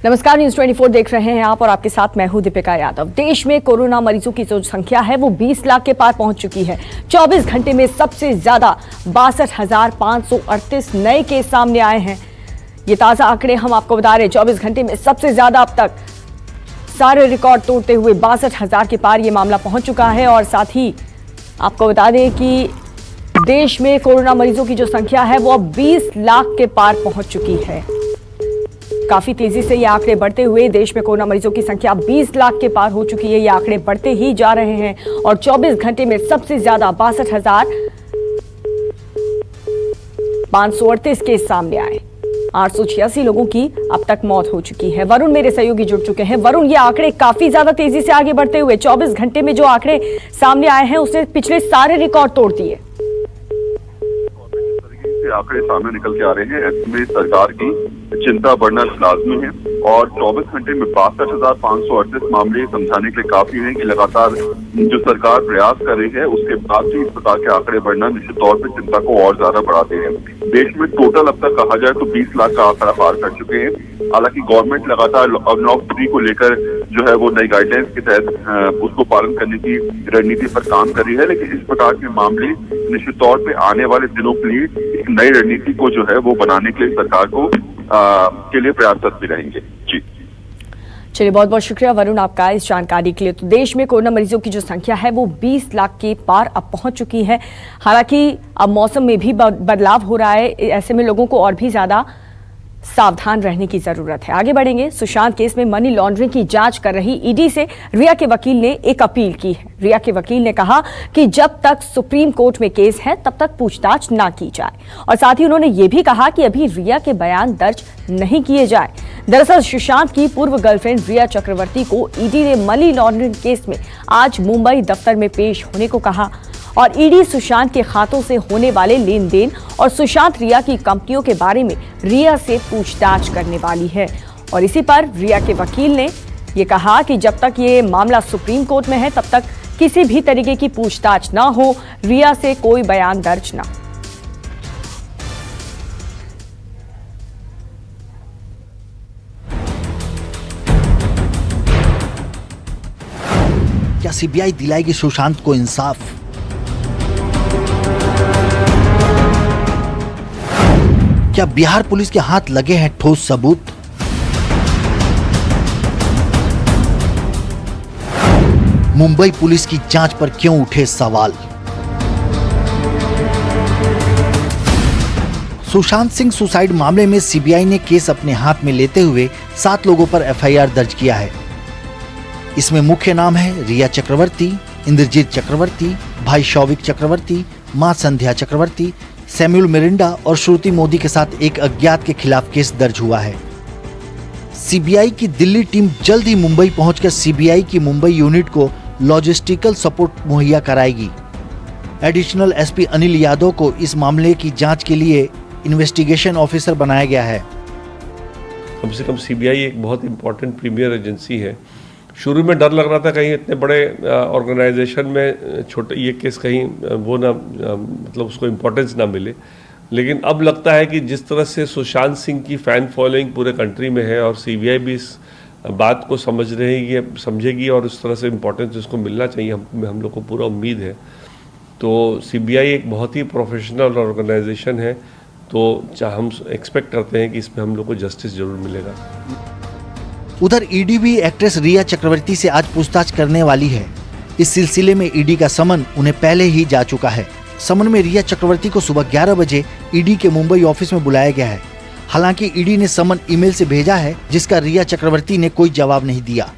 नमस्कार, न्यूज 24 देख रहे हैं आप और आपके साथ मैं हूं दीपिका यादव। देश में कोरोना मरीजों की जो संख्या है वो 20 लाख के पार पहुंच चुकी है। 24 घंटे में सबसे ज्यादा 62,538 नए केस सामने आए हैं। ये ताजा आंकड़े हम आपको बता रहे हैं। 24 घंटे में सबसे ज्यादा अब तक सारे रिकॉर्ड तोड़ते हुए 62,000 के पार ये मामला पहुंच चुका है। और साथ ही आपको बता दें कि देश में कोरोना मरीजों की जो संख्या है वो अब 20 लाख के पार पहुंच चुकी है। काफी तेजी से ये आंकड़े बढ़ते हुए देश में कोरोना मरीजों की संख्या 20 लाख के पार हो चुकी है। ये आंकड़े बढ़ते ही जा रहे हैं और 24 घंटे में सबसे ज्यादा 62,538 केस सामने आए। 886 लोगों की अब तक मौत हो चुकी है। वरुण मेरे सहयोगी जुड़ चुके हैं। वरुण, ये आंकड़े काफी ज्यादा तेजी से आगे बढ़ते हुए 24 घंटे में जो आंकड़े सामने आए हैं उसने पिछले सारे रिकॉर्ड तोड़ दिए। आंकड़े सामने निकल के आ रहे हैं। ऐसे में सरकार की चिंता बढ़ना लाजमी है और 24 घंटे में 62,538 मामले समझाने के लिए काफी हैं कि लगातार जो सरकार प्रयास कर रही है उसके बाद भी इस प्रकार के आंकड़े बढ़ना निश्चित तौर पर चिंता को और ज्यादा बढ़ाते हैं। देश में टोटल अब तक कहा जाए तो 20 लाख का आंकड़ा पार कर चुके हैं। हालांकि गवर्नमेंट लगातार अनलॉक 3 को लेकर जो है वो नई गाइडलाइंस के तहत उसको पालन करने की रणनीति पर काम कर रही है, लेकिन इस प्रकार के मामले निश्चित तौर पे आने वाले दिनों के लिए एक नई रणनीति को जो है वो बनाने के लिए सरकार को के लिए प्रयासरत भी रहेंगे। जी चलिए, बहुत बहुत शुक्रिया वरुण आपका इस जानकारी के लिए। तो देश में कोरोना मरीजों की जो संख्या है वो 20 लाख के पार अब पहुंच चुकी है। हालांकि अब मौसम में भी बदलाव हो रहा है, ऐसे में लोगों को और भी ज्यादा सावधान रहने की जरूरत है। आगे बढ़ेंगे। सुशांत केस में मनी लॉन्ड्रिंग की जांच कर रही ईडी से रिया के वकील ने एक अपील की है। रिया के वकील ने कहा कि जब तक सुप्रीम कोर्ट में केस है तब तक पूछताछ ना की जाए और साथ ही उन्होंने ये भी कहा कि अभी रिया के बयान दर्ज नहीं किए जाए। दरअसल सुशांत की पूर्व गर्लफ्रेंड रिया चक्रवर्ती को ईडी ने मनी लॉन्ड्रिंग केस में आज मुंबई दफ्तर में पेश होने को कहा और ईडी सुशांत के खातों से होने वाले लेन देन और सुशांत रिया की कंपनियों के बारे में रिया से पूछताछ करने वाली है। और इसी पर रिया के वकील ने यह कहा कि जब तक ये मामला सुप्रीम कोर्ट में है तब तक किसी भी तरीके की पूछताछ ना हो, रिया से कोई बयान दर्ज ना। क्या सीबीआई दिलाएगी सुशांत को इंसाफ? क्या बिहार पुलिस के हाथ लगे हैं ठोस सबूत? मुंबई पुलिस की जांच पर क्यों उठे सवाल? सुशांत सिंह सुसाइड मामले में सीबीआई ने केस अपने हाथ में लेते हुए 7 लोगों पर एफआईआर दर्ज किया है। इसमें मुख्य नाम है रिया चक्रवर्ती, इंद्रजीत चक्रवर्ती, भाई शौविक चक्रवर्ती, मां संध्या चक्रवर्ती, सैमुअल मिरिंडा और श्रुति मोदी के साथ एक अज्ञात के खिलाफ केस दर्ज हुआ है। सीबीआई की दिल्ली टीम जल्द ही मुंबई पहुंचकर सीबीआई की मुंबई यूनिट को लॉजिस्टिकल सपोर्ट मुहैया कराएगी। एडिशनल एसपी अनिल यादव को इस मामले की जांच के लिए इन्वेस्टिगेशन ऑफिसर बनाया गया है। कम से कम सीबीआई एक बहुत इंपॉर्टेंट प्रीमियर एजेंसी है। शुरू में डर लग रहा था कहीं इतने बड़े ऑर्गेनाइजेशन में छोटे ये केस कहीं वो ना मतलब उसको इम्पोर्टेंस ना मिले, लेकिन अब लगता है कि जिस तरह से सुशांत सिंह की फ़ैन फॉलोइंग पूरे कंट्री में है और सीबीआई भी इस बात को समझेगी और उस तरह से इम्पोर्टेंस उसको मिलना चाहिए, हम लोग को पूरा उम्मीद है। तो सीबीआई एक बहुत ही प्रोफेशनल ऑर्गेनाइजेशन है, तो हम एक्सपेक्ट करते हैं कि इसमें हम लोग को जस्टिस जरूर मिलेगा। उधर ईडी भी एक्ट्रेस रिया चक्रवर्ती से आज पूछताछ करने वाली है। इस सिलसिले में ईडी का समन उन्हें पहले ही जा चुका है। समन में रिया चक्रवर्ती को सुबह 11 बजे ईडी के मुंबई ऑफिस में बुलाया गया है। हालांकि ईडी ने समन ईमेल से भेजा है, जिसका रिया चक्रवर्ती ने कोई जवाब नहीं दिया।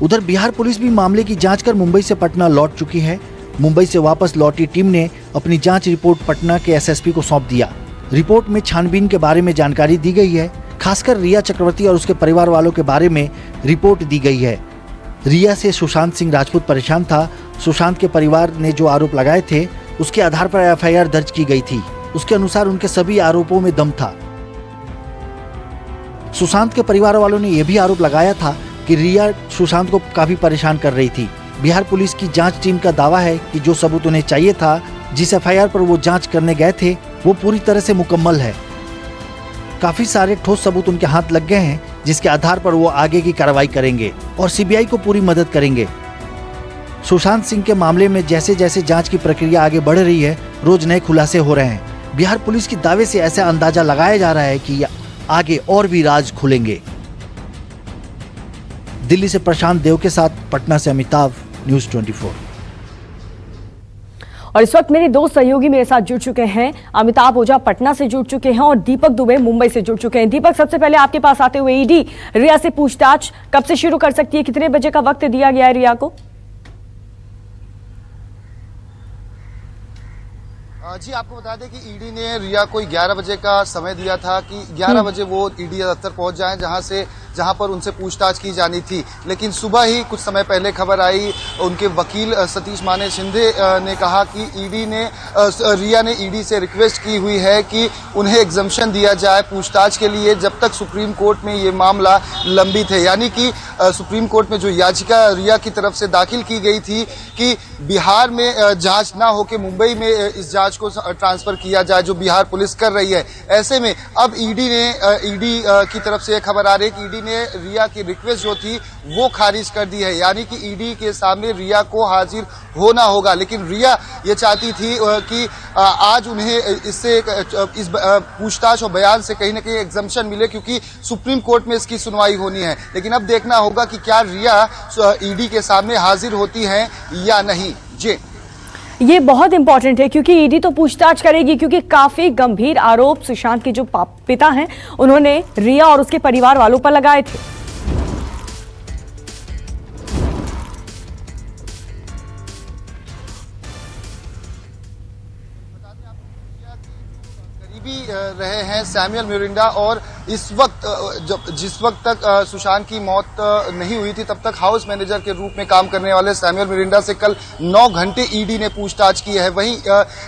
उधर बिहार पुलिस भी मामले की जांच कर मुंबई से पटना लौट चुकी है। मुंबई से वापस लौटी टीम ने अपनी जांच रिपोर्ट पटना के एसएसपी को सौंप दिया। रिपोर्ट में छानबीन के बारे में जानकारी दी गई है। खासकर रिया चक्रवर्ती और उसके परिवार वालों के बारे में रिपोर्ट दी गई है। रिया से सुशांत सिंह राजपूत परेशान था। सुशांत के परिवार ने जो आरोप लगाए थे उसके आधार पर एफआईआर दर्ज की गई थी। उसके अनुसार उनके सभी आरोपों में दम था। सुशांत के परिवार वालों ने यह भी आरोप लगाया था कि रिया सुशांत को काफी परेशान कर रही थी। बिहार पुलिस की जांच टीम का दावा है कि जो सबूत उन्हें चाहिए था, जिस एफआईआर पर वो जांच करने गए थे, वो पूरी तरह से मुकम्मल है। काफी सारे ठोस सबूत उनके हाथ लग गए हैं। जिसके आधार पर वो आगे की कार्रवाई करेंगे और सीबीआई को पूरी मदद करेंगे। सुशांत सिंह के मामले में जैसे जैसे जांच की प्रक्रिया आगे बढ़ रही है, रोज नए खुलासे हो रहे हैं। बिहार पुलिस के दावे से ऐसा अंदाजा लगाया जा रहा है कि आगे और भी राज खुलेंगे। दिल्ली से प्रशांत देव के साथ पटना से अमिताभ, न्यूज़ 24। और इस वक्त मेरे दो सहयोगी मेरे साथ जुड़ चुके हैं। अमिताभ ओझा पटना से जुड़ चुके हैं और दीपक दुबे मुंबई से जुड़ चुके हैं। दीपक, सबसे पहले आपके पास आते हुए, ईडी रिया से पूछताछ कब से शुरू कर सकती है? कितने बजे का वक्त दिया गया है रिया को? जी, आपको बता दें कि ईडी ने रिया को 11 बजे का समय दिया था कि 11 बजे वो ईडी दफ्तर पहुंच जाएं, जहां पर उनसे पूछताछ की जानी थी। लेकिन सुबह ही कुछ समय पहले खबर आई, उनके वकील सतीश माने शिंदे ने कहा कि रिया ने ईडी से रिक्वेस्ट की हुई है कि उन्हें एग्जम्पशन दिया जाए पूछताछ के लिए, जब तक सुप्रीम कोर्ट में ये मामला लंबित है। यानी कि सुप्रीम कोर्ट में जो याचिका रिया की तरफ से दाखिल की गई थी कि बिहार में जांच ना होकर मुंबई में इस जांच को ट्रांसफर किया जाए, जो बिहार पुलिस कर रही है। ऐसे में अब ईडी की तरफ से खबर आ रही है कि ईडी ने रिया की रिक्वेस्ट जो थी वो खारिज कर दी है। यानी कि ईडी के सामने रिया को हाजिर होना होगा। लेकिन रिया ये चाहती थी कि आज उन्हें इससे इस पूछताछ और बयान से कहीं ना कहीं एग्जम्पशन मिले, क्योंकि सुप्रीम कोर्ट में इसकी सुनवाई होनी है। लेकिन अब देखना होगा कि क्या रिया ईडी के सामने हाजिर होती हैं या नहीं। जी, ये बहुत इंपॉर्टेंट है क्योंकि ईडी तो पूछताछ करेगी, क्योंकि काफी गंभीर आरोप सुशांत के जो पिता हैं उन्होंने रिया और उसके परिवार वालों पर लगाए थे। करीबी रहे हैं सैमुअल मिरिंडा, और इस वक्त जिस वक्त तक सुशांत की मौत नहीं हुई थी तब तक हाउस मैनेजर के रूप में काम करने वाले सैमुअल मिरिंडा से कल 9 घंटे ईडी ने पूछताछ की है। वहीं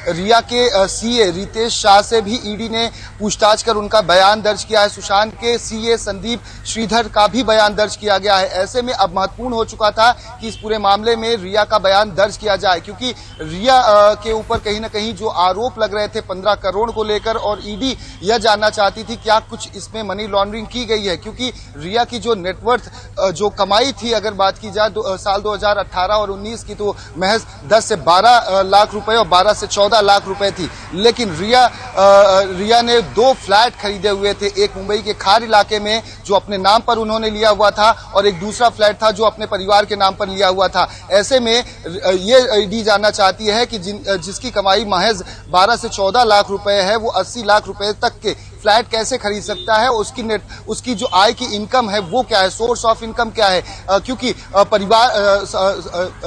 रिया के सीए रितेश शाह से भी ईडी ने पूछताछ कर उनका बयान दर्ज किया है। सुशांत के सीए संदीप श्रीधर का भी बयान दर्ज किया गया है। ऐसे में अब महत्वपूर्ण हो चुका था कि इस पूरे मामले में रिया का बयान दर्ज किया जाए, क्योंकि रिया के ऊपर कहीं ना कहीं जो आरोप लग रहे थे 15 करोड़ को लेकर, और ईडी यह जानना चाहती थी क्या कुछ इसमें मनी लॉन्ड्रिंग की गई है, क्योंकि रिया की जो नेटवर्थ जो कमाई थी अगर बात की जाए साल 2018 और 19 की, तो महज 10 से 12 लाख रुपए और 12 से 14 लाख रुपए थी। लेकिन रिया ने 2 फ्लैट खरीदे हुए थे, एक मुंबई के खार इलाके में जो अपने नाम पर उन्होंने लिया हुआ था, और एक दूसरा फ्लैट था जो अपने परिवार के नाम पर लिया हुआ था। ऐसे में ये ईडी जानना चाहती है कि जिसकी कमाई महज 12 से 14 लाख रुपए है, वो 80 लाख रुपए तक के फ्लैट कैसे खरीद सकता है, उसकी जो आय की इनकम है वो क्या है, सोर्स ऑफ इनकम क्या है। क्योंकि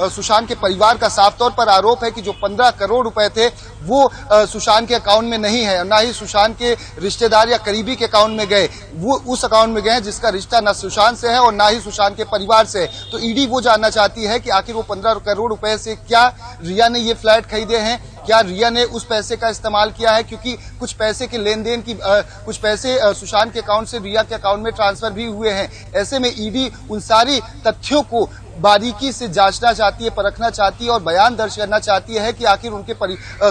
सुशांत के परिवार का साफ तौर पर आरोप है कि जो 15 करोड़ रुपए थे वो सुशांत के अकाउंट में नहीं है, ना ही सुशांत के रिश्तेदार या करीबी के अकाउंट में गए, वो उस अकाउंट में गए हैं जिसका रिश्ता ना सुशांत से है और ना ही सुशांत के परिवार से है। तो ईडी वो जानना चाहती है कि आखिर वो 15 करोड़ रुपए से क्या रिया ने ये फ्लैट खरीदे हैं, क्या रिया ने उस पैसे का इस्तेमाल किया है, क्योंकि कुछ पैसे के लेन देन की कुछ पैसे सुशांत के अकाउंट से रिया के अकाउंट में ट्रांसफर भी हुए हैं। ऐसे में ईडी उन सारी तथ्यों को बारीकी से जांचना चाहती है, परखना चाहती है और बयान दर्ज करना चाहती है कि आखिर उनके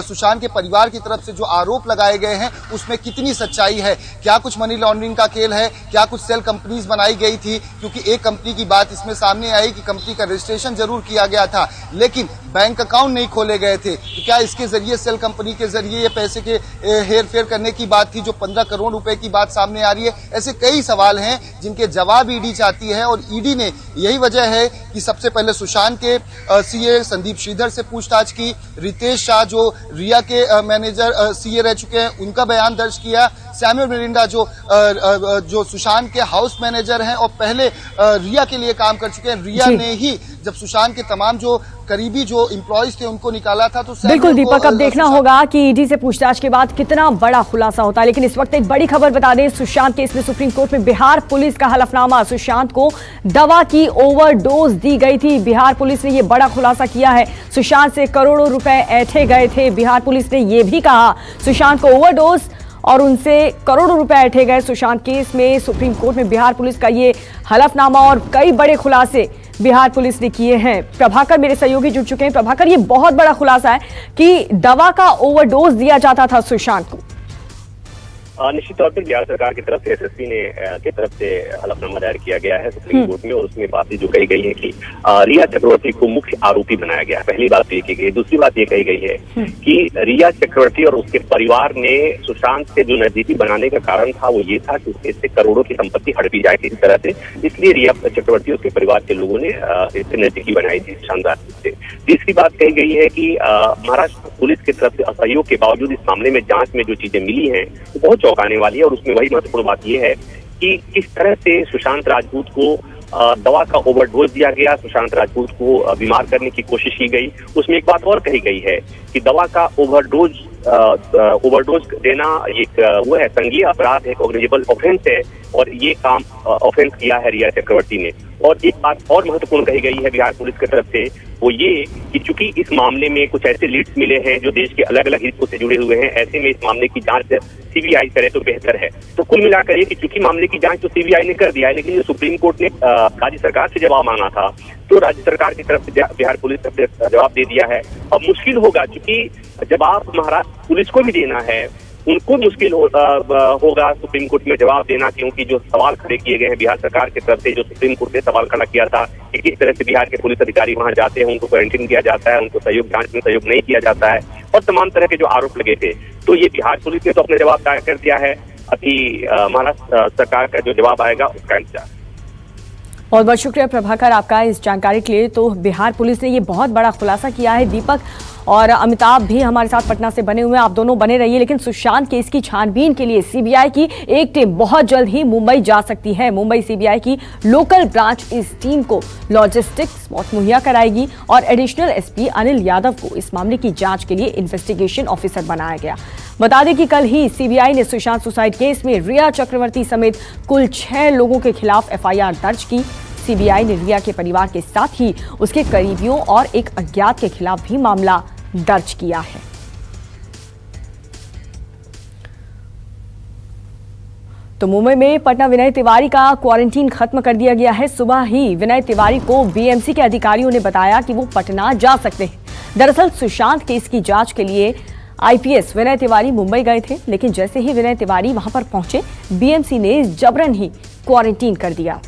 सुशांत के परिवार की तरफ से जो आरोप लगाए गए हैं उसमें कितनी सच्चाई है, क्या कुछ मनी लॉन्ड्रिंग का खेल है, क्या कुछ सेल कंपनीज बनाई गई थी। क्योंकि एक कंपनी की बात इसमें सामने आई कि कंपनी का रजिस्ट्रेशन जरूर किया गया था लेकिन बैंक अकाउंट नहीं खोले गए थे, तो क्या इसके जरिए सेल कंपनी के जरिए ये पैसे के हेर फेर करने की बात थी जो 15 करोड़ रुपए की बात सामने आ रही है। ऐसे कई सवाल हैं जिनके जवाब ईडी चाहती है, और ईडी ने यही वजह है कि सबसे पहले सुशांत के सीए संदीप श्रीधर से पूछताछ की, रितेश शाह जो रिया के मैनेजर सीए रह चुके हैं उनका बयान दर्ज किया, सैमुअल मिरिंडा जो सुशांत के हाउस मैनेजर हैं और पहले रिया के लिए काम कर चुके हैं। रिया ने ही जब सुशांत के तमाम जो करीबी जो एम्प्लॉइज थे उनको निकाला था। तो बिल्कुल दीपक, अब देखना होगा कि ईडी से पूछताछ के बाद कितना बड़ा खुलासा होता है। लेकिन इस वक्त एक बड़ी खबर बता दें, सुशांत केस में सुप्रीम कोर्ट में बिहार पुलिस का हलफनामा। सुशांत को दवा की ओवरडोज दी गई थी। बिहार पुलिस ने यह बड़ा खुलासा किया है। सुशांत से करोड़ों रुपए ऐंठे गए थे। बिहार पुलिस ने यह भी कहा सुशांत को ओवरडोज और उनसे करोड़ों रुपए ऐंठे गए। सुशांत केस में सुप्रीम कोर्ट में बिहार पुलिस का ये हलफनामा और कई बड़े खुलासे बिहार पुलिस ने किए हैं। प्रभाकर मेरे सहयोगी जुड़ चुके हैं। प्रभाकर, ये बहुत बड़ा खुलासा है कि दवा का ओवरडोज दिया जाता था सुशांत को। निश्चित तौर पर बिहार सरकार की तरफ से एसएसपी की तरफ से हलफनामा दायर किया गया है सुप्रीम कोर्ट में, और उसमें बातें जो कही गई है कि रिया चक्रवर्ती को मुख्य आरोपी बनाया गया है। पहली बात तो ये की गई। दूसरी बात ये कही गई है कि रिया चक्रवर्ती और उसके परिवार ने सुशांत से जो नजदीकी बनाने का कारण था वो ये था कि इससे करोड़ों की संपत्ति हड़पी जाए किसी तरह से, इसलिए रिया चक्रवर्ती और उसके परिवार के लोगों ने इससे नजदीकी बनाई थी सुशांत राजपूत से। तीसरी बात कही गई है कि महाराष्ट्र पुलिस की तरफ से असहयोग के बावजूद इस मामले में जांच में जो चीजें मिली हैं वो बहुत चौंकाने वाली है, और उसमें वही महत्वपूर्ण बात यह है कि किस तरह से सुशांत राजपूत को दवा का ओवरडोज दिया गया, सुशांत राजपूत को बीमार करने की कोशिश की गई। उसमें एक बात और कही गई है कि दवा का ओवरडोज देना एक वो है संज्ञेय अपराध है, कॉग्निजेबल ऑफेंस है, और ये काम ऑफेंस किया है रिया चक्रवर्ती ने। और एक बात और महत्वपूर्ण कही गई है बिहार पुलिस की तरफ से, वो ये कि चूंकि इस मामले में कुछ ऐसे लीड्स मिले हैं जो देश के अलग अलग हिस्सों से जुड़े हुए हैं, ऐसे में इस मामले की जांच सीबीआई करे तो बेहतर है। तो कुल मिलाकर ये कि चूंकि मामले की जांच तो सीबीआई ने कर दिया है, लेकिन सुप्रीम कोर्ट ने राज्य सरकार से जवाब मांगा था, तो राज्य सरकार की तरफ से बिहार पुलिस ने जवाब दे दिया है। अब मुश्किल होगा, चूंकि जवाब महाराष्ट्र पुलिस को भी देना है, उनको मुश्किल होगा सुप्रीम कोर्ट में जवाब देना, क्योंकि जो सवाल खड़े किए गए हैं बिहार सरकार की तरफ से, जो सुप्रीम कोर्ट ने सवाल खड़ा किया था कि किस तरह से बिहार के पुलिस अधिकारी वहां जाते हैं, उनको क्वारंटीन किया जाता है, उनको सहयोग जांच में सहयोग नहीं किया जाता है, और तमाम तरह के जो आरोप लगे थे, तो ये बिहार पुलिस ने तो अपने जवाब दायर कर दिया है। अभी महाराष्ट्र सरकार का जो जवाब आएगा उसका इंतजार। बहुत बहुत शुक्रिया प्रभाकर आपका इस जानकारी के लिए। तो बिहार पुलिस ने ये बहुत बड़ा खुलासा किया है। दीपक और अमिताभ भी हमारे साथ पटना से बने हुए हैं, आप दोनों बने रहिए। लेकिन सुशांत केस की छानबीन के लिए सीबीआई की एक टीम बहुत जल्द ही मुंबई जा सकती है। मुंबई सीबीआई की लोकल ब्रांच इस टीम को लॉजिस्टिक्स मुहैया कराएगी और एडिशनल एसपी अनिल यादव को इस मामले की जांच के लिए इन्वेस्टिगेशन ऑफिसर बनाया गया। बता दें कि कल ही सीबीआई ने सुशांत सुसाइड केस में रिया चक्रवर्ती समेत कुल 6 लोगों के खिलाफ एफआईआर दर्ज की। सीबीआई ने रिया के परिवार के साथ ही उसके करीबियों और एक अज्ञात के खिलाफ भी मामला दर्ज किया है। तो मुंबई में पटना विनय तिवारी का क्वारंटीन खत्म कर दिया गया है। सुबह ही विनय तिवारी को बीएमसी के अधिकारियों ने बताया कि वो पटना जा सकते हैं। दरअसल सुशांत केस की जांच के लिए आईपीएस विनय तिवारी मुंबई गए थे, लेकिन जैसे ही विनय तिवारी वहां पर पहुंचे, बीएमसी ने जबरन ही क्वारंटीन कर दिया।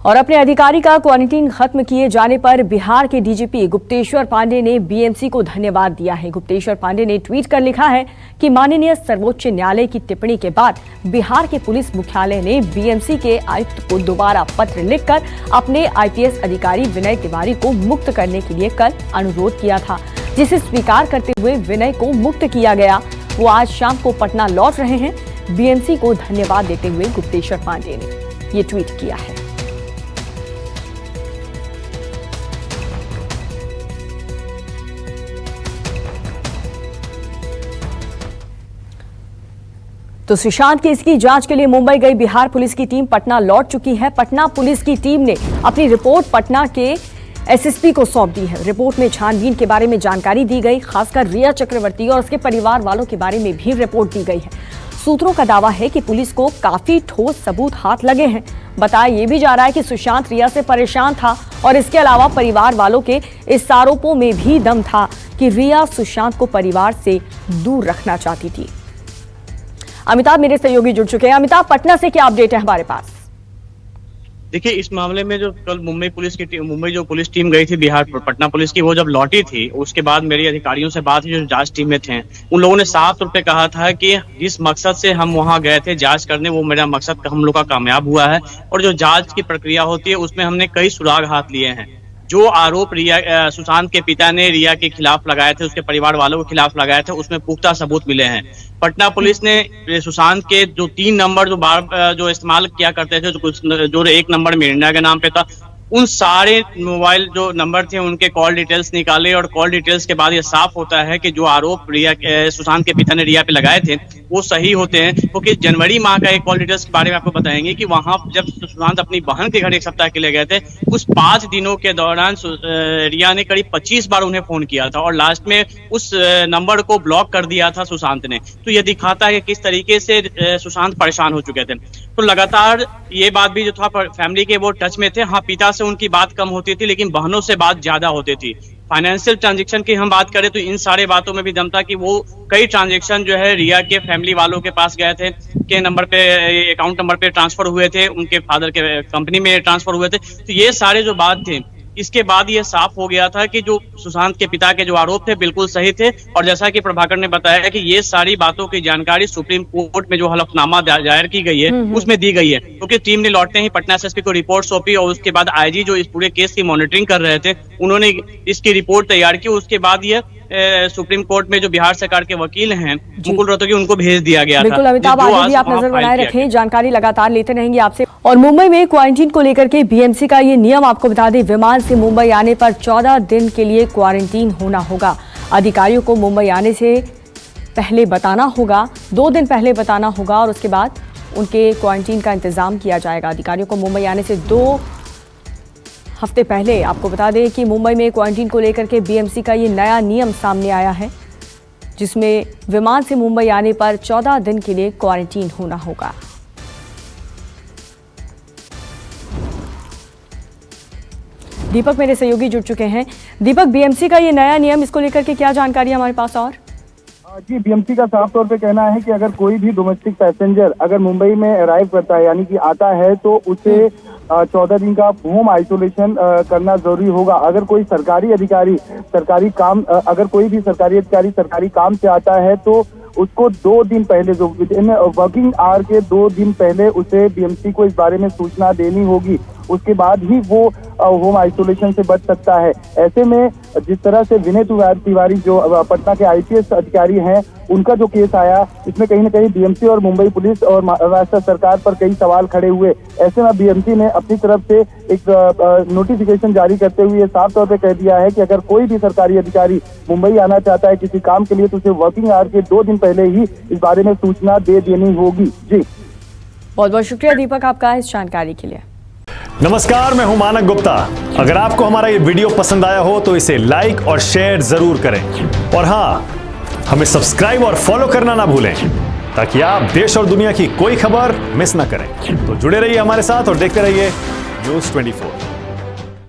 और अपने अधिकारी का क्वारंटीन खत्म किए जाने पर बिहार के डीजीपी गुप्तेश्वर पांडे ने बीएमसी को धन्यवाद दिया है। गुप्तेश्वर पांडे ने ट्वीट कर लिखा है कि माननीय सर्वोच्च न्यायालय की टिप्पणी के बाद बिहार के पुलिस मुख्यालय ने बीएमसी के आयुक्त को दोबारा पत्र लिखकर अपने आईपीएस अधिकारी विनय तिवारी को मुक्त करने के लिए कल अनुरोध किया था, जिसे स्वीकार करते हुए विनय को मुक्त किया गया। वो आज शाम को पटना लौट रहे हैं। बीएमसी को धन्यवाद देते हुए गुप्तेश्वर पांडे ने ये ट्वीट किया है। तो सुशांत केस की जांच के लिए मुंबई गई बिहार पुलिस की टीम पटना लौट चुकी है। पटना पुलिस की टीम ने अपनी रिपोर्ट पटना के एसएसपी को सौंप दी है। रिपोर्ट में छानबीन के बारे में जानकारी दी गई, खासकर रिया चक्रवर्ती और उसके परिवार वालों के बारे में भी रिपोर्ट दी गई है। सूत्रों का दावा है कि पुलिस को काफी ठोस सबूत हाथ लगे हैं। बताया यह भी जा रहा है कि सुशांत रिया से परेशान था और इसके अलावा परिवार वालों के इस आरोपों में भी दम था कि रिया सुशांत को परिवार से दूर रखना चाहती थी। अमिताभ मेरे सहयोगी जुड़ चुके हैं। अमिताभ, पटना से क्या अपडेट है हमारे पास? देखिए, इस मामले में जो कल मुंबई जो पुलिस टीम गई थी बिहार पटना पुलिस की, वो जब लौटी थी उसके बाद मेरी अधिकारियों से बात हुई जो जांच टीम में थे। उन लोगों ने साफ तौर पे कहा था कि जिस मकसद से हम वहां गए थे जांच करने, वो मेरा मकसद हम लोग का कामयाब हुआ है। और जो जांच की प्रक्रिया होती है उसमें हमने कई सुराग हाथ लिए हैं। जो आरोप सुशांत के पिता ने रिया के खिलाफ लगाए थे, उसके परिवार वालों के खिलाफ लगाए थे, उसमें पुख्ता सबूत मिले हैं। पटना पुलिस ने सुशांत के जो 3 नंबर जो इस्तेमाल किया करते थे, जो 1 नंबर मिर्ना के नाम पे था, उन सारे मोबाइल जो नंबर थे उनके कॉल डिटेल्स निकाले। और कॉल डिटेल्स के बाद ये साफ होता है कि जो आरोप सुशांत के पिता ने रिया पे लगाए थे वो सही होते हैं। क्योंकि जनवरी माह का एक कॉल डिटेल्स के बारे में आपको बताएंगे कि वहां जब सुशांत अपनी बहन के घर 1 सप्ताह के लिए गए थे, उस 5 दिनों के दौरान रिया ने करीब 25 बार उन्हें फोन किया था और लास्ट में उस नंबर को ब्लॉक कर दिया था सुशांत ने। तो ये दिखाता है कि किस तरीके से सुशांत परेशान हो चुके थे। तो लगातार ये बात भी जो था फैमिली के वो टच में थे। हाँ, पिता से उनकी बात कम होती थी लेकिन बहनों से बात ज्यादा होती थी। फाइनेंशियल ट्रांजेक्शन की हम बात करें तो इन सारे बातों में भी दम था कि वो कई ट्रांजेक्शन जो है रिया के फैमिली वालों के पास गए थे, के नंबर पे, अकाउंट नंबर पे ट्रांसफर हुए थे, उनके फादर के कंपनी में ट्रांसफर हुए थे। तो ये सारे जो बात थे, इसके बाद ये साफ हो गया था कि जो सुशांत के पिता के जो आरोप थे बिल्कुल सही थे। और जैसा कि प्रभाकर ने बताया कि ये सारी बातों की जानकारी सुप्रीम कोर्ट में जो हलफनामा दायर की गई है उसमें दी गई है, क्योंकि टीम ने लौटते ही पटना एसएसपी को रिपोर्ट सौंपी और उसके बाद आईजी जो इस पूरे केस की मॉनिटरिंग कर रहे थे उन्होंने इसकी रिपोर्ट तैयार की। उसके बाद ये सुप्रीम कोर्ट में जो बिहार सरकार के वकील हैं मुकुल रोहतगी, उनको भेज दिया गया था। बिल्कुल अमिताभ, आगे भी आप नजर बनाए रखें, जानकारी लगातार लेते रहेंगे आपसे। और मुंबई में क्वारंटीन को लेकर के बीएमसी का ये नियम आपको बता दें, विमान से मुंबई आने पर 14 दिन के लिए क्वारंटीन होना होगा। अधिकारियों को मुंबई आने से पहले बताना होगा, 2 दिन पहले बताना होगा और उसके बाद उनके क्वारंटीन का इंतजाम किया जाएगा। अधिकारियों को मुंबई आने से 2 हफ्ते पहले आपको बता दें कि मुंबई में क्वारंटीन को लेकर के बीएमसी का ये नया नियम सामने आया है, जिसमें विमान से मुंबई आने पर 14 दिन के लिए क्वारंटीन होना होगा। दीपक मेरे सहयोगी जुड़ चुके हैं। दीपक, बीएमसी का ये नया नियम, इसको लेकर के क्या जानकारी हमारे पास? और जी, बीएमसी का साफ तौर पे कहना है कि अगर कोई भी डोमेस्टिक पैसेंजर अगर मुंबई में अराइव करता है, यानी कि आता है, तो उसे 14 दिन का होम आइसोलेशन करना जरूरी होगा। अगर कोई सरकारी अधिकारी अगर कोई भी सरकारी अधिकारी सरकारी काम से आता है तो उसको 2 दिन पहले, जो वर्किंग आवर के 2 दिन पहले उसे बीएमसी को इस बारे में सूचना देनी होगी। उसके बाद ही वो होम आइसोलेशन से बच सकता है। ऐसे में जिस तरह से विनय तिवारी जो पटना के आईपीएस अधिकारी हैं, उनका जो केस आया, इसमें कहीं ना कहीं बीएमसी और मुंबई पुलिस और महाराष्ट्र सरकार पर कई सवाल खड़े हुए। ऐसे में बीएमसी ने अपनी तरफ से एक नोटिफिकेशन जारी करते हुए साफ तौर पे कह दिया है कि अगर कोई भी सरकारी अधिकारी मुंबई आना चाहता है किसी काम के लिए तो उसे वर्किंग आवर के 2 दिन पहले ही इस बारे में सूचना दे देनी होगी। जी, बहुत बहुत शुक्रिया दीपक आपका इस जानकारी के लिए। नमस्कार, मैं हूं मानक गुप्ता। अगर आपको हमारा ये वीडियो पसंद आया हो तो इसे लाइक और शेयर जरूर करें, और हाँ, हमें सब्सक्राइब और फॉलो करना ना भूलें ताकि आप देश और दुनिया की कोई खबर मिस ना करें। तो जुड़े रहिए हमारे साथ और देखते रहिए News 24।